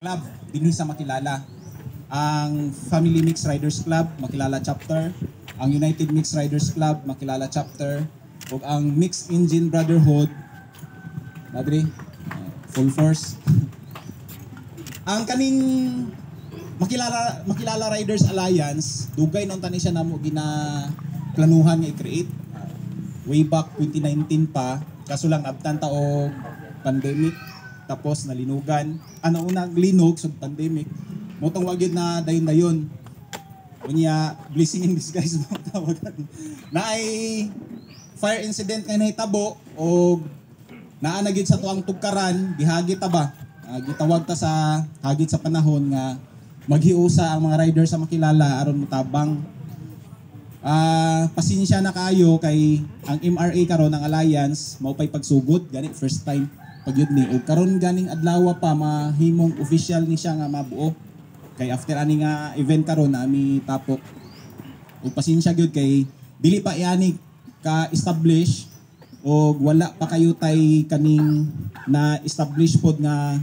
club dinhi sa Makilala. Ang Family Mixed Riders Club, Makilala Chapter, ang United Mixed Riders Club, Makilala Chapter, ug ang Mixed Engine Brotherhood, Madri, full force. Ang kaning Makilala Riders Alliance, dugay nung tani siya namo ginaplanuhan nga i-create way back 2019 pa, kaso lang abtan ta og pandemic, tapos nalinugan. Ano unang linog sa pandemic, motong wagid na dayon-dayon. Unya blessing in disguise mo tawagan. Na ay fire incident nga nahitabo og naa na gid sa tuang tugkaran, gihagit ta ba? Gitawag ta sa hagit sa panahon nga maghiusa ang mga riders sa Makilala aron motabang. Pasensya na kayo kay ang MRA karon ang Alliance mao pay pagsugod gani first time pagyud ni ug karon ganing adlaw pa mahimong official ni siya nga mabuo kay after ani nga event karon ami tapok ug pasensya gyud kay dili pa iani ka establish ug wala pa kayo tay kaning na establish pod nga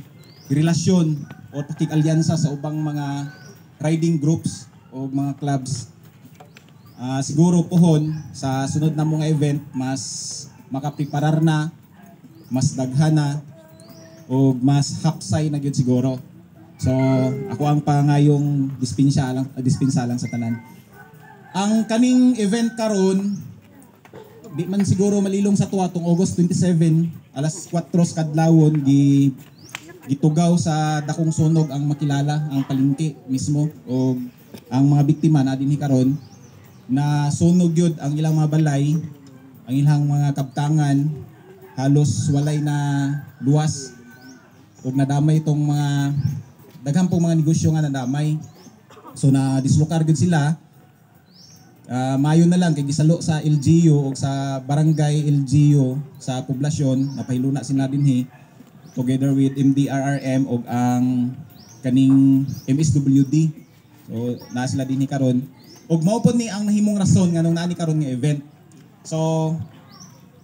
relasyon o pakig-alyansa sa ubang mga riding groups o mga clubs. Siguro pohon sa sunod na mga event mas makapreparar na, mas daghan na o mas hapsay na gyud siguro. So ako ang pangayong dispensa lang sa tanan. Ang kaning event karon di man siguro malilong sa tuwa tong August 27 alas 4 kadlawon gitugaw sa dakong sunog ang Makilala, ang palengke mismo o ang mga biktima na dinhi karon na sunog yun ang ilang mga balay, ang ilang mga kabtangan, halos walay na luwas ug nadamay itong mga daghang pong mga negosyo nga nadamay. So na dislokar gud sila. Mayo na lang kay gisalo sa LGU o sa barangay LGU sa poblasyon napahiluna sila dinhi together with MDRRM o ang kaning MSWD. So na sila dinhi karon. Ug mao pod ni ang nahimong rason nga nung naani karon nga event. So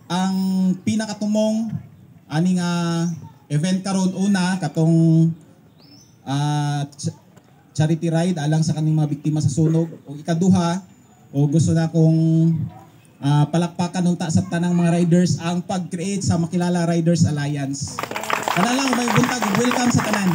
ang pinakatumong ani nga event karon una katong charity ride alang sa kaning mga biktima sa sunog. Ug ikaduha o gusto na kong palakpakan unta sa tanang mga riders ang pag-create sa Makilala Riders Alliance. Kana lang may buntag, welcome sa tanan.